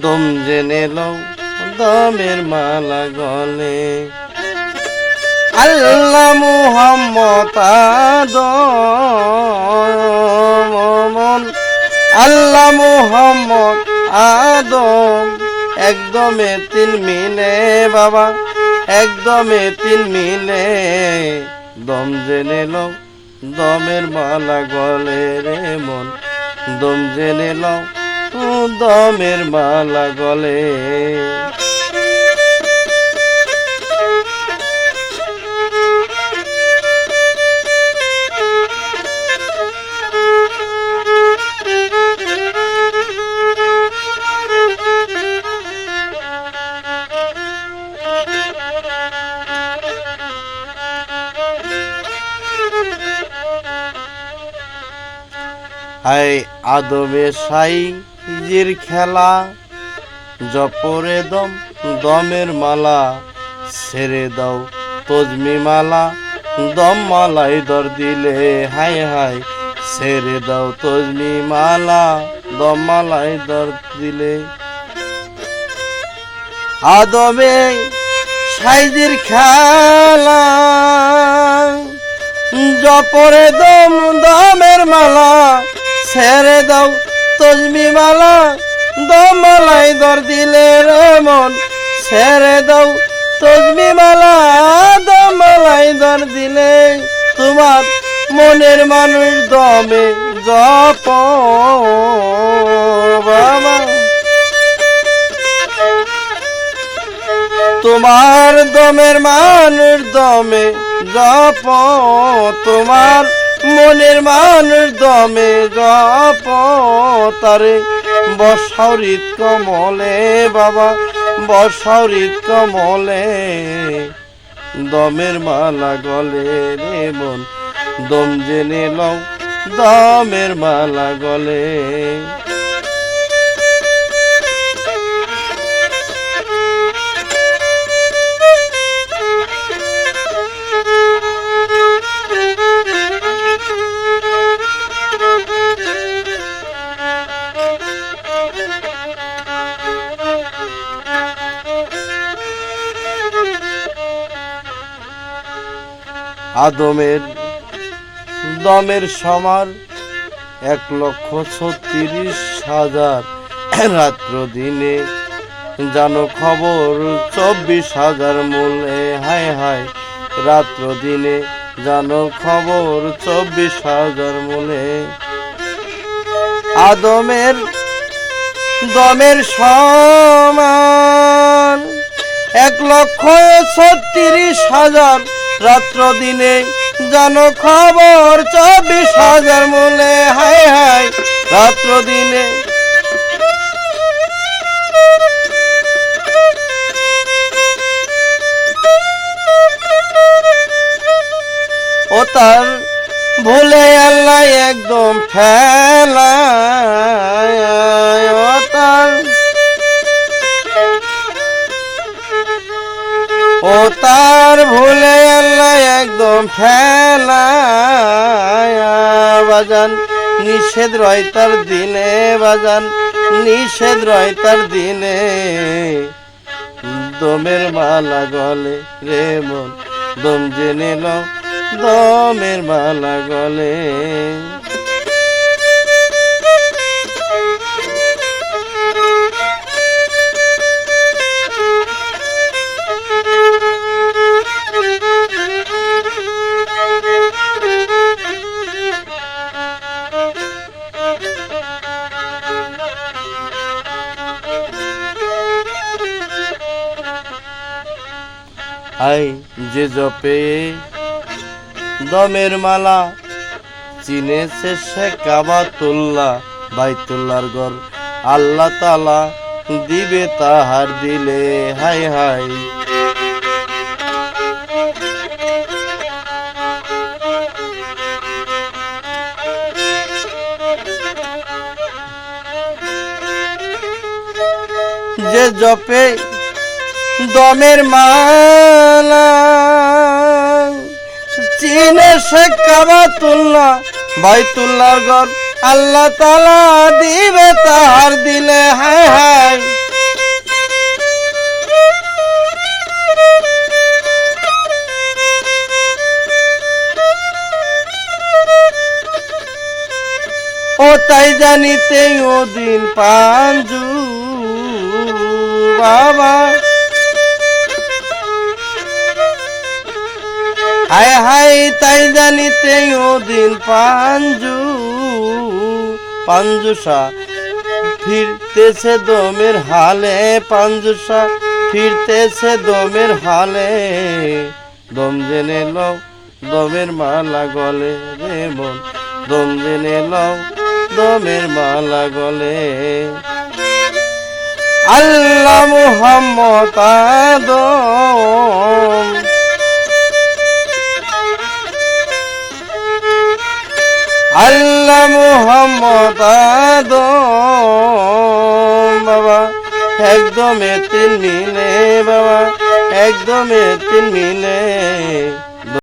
দম জেনে লও দমের মালা গলে। আল্লাহ মুহাম্মদ আদম, আল্লাহ মুহাম্মদ আদম, একদমে তিন মিলে বাবা, একদমে তিন মিলে। দম জেনে লও দমের মালা গলে রে মন, দম জেনে লও দমের মালা গলে। হাই আদবে সাইজির খেলা, জপরে দম দমের মালা, ছেড়ে দাও তজমি মালা, দম মালাই দর দিলে। হাই হাই ছেড়ে দাও তজমি মালা, দম মালাই দর দিলে। আদবে সাইজির খেলা, জপরে দম দমের মালা, ছেড়ে দাও তজমি মালা, দম মালাই দর দিলে রে মন, ছেড়ে দাও তজমি মালা, দম মালাই দর দিলে। তোমার মনের মানুষ দমে জপ বাবা, তোমার দমের মানুষ দমে জপ, তোমার মনের মানুষ দমে জপ। তারে বসাউরিত কমলে বাবা, বসাউরিত কমলে, দমের মালা গলে রে মন, দম জেনে লও দমের মালা গলে। আদমের দমের সমান 1,36,000, রাত্র দিনে জানো খবর 24,000 মূলে। হায় হায় রাত্র দিনে জানো খবর 24,000 মূলে। আদমের দমের সমান 1,36,000, রাত্র দিনে জানো খবর 24,000 মূলে। হায় হায় রাত্র দিনে ও তার ভুলে আল্লাহ একদম ফেলা, ও তার ও তার ভুলে আল্লাহ একদম ফেলা। বাজান নিষেধ রয় তার দিনে, বাজান নিষেধ রয় তার দিনে। দমের মালা গলে রে মন, দম জেনে লও দমের মালা গলে। আই যে জপে দমের মালা, চিনেছে সে কাবাতুল্লাহ, বাইতুল্লাহর ঘর আল্লাহ তাআলা দিবে তাহার দিলে। হাই হাই যে জপে দমের মালা, চিনে সে কাবাতুল্লাহ, বাইতুল্লাহর ঘর আল্লাহ তাআলা দিবে তাহার দিলে। হায় হায় জানিতে ওদিন পাঞ্জু বাবা, হায় হায় তাই জানিতে ওদিন পাঞ্জুসা ফিরতেছে দমের হালে, পাঞ্জুসা ফিরতেছে দমের হালে, দম জেনে লও দমের মালা গলে রে মন, দম জেনে লও দমের মালা গলে। আল্লাহ মুহাম্মদ আদম, আল্লাহ মুহাম্মদ আদম বাবা, একদমে তিন মিলে বাবা, একদমে তিন মিলে।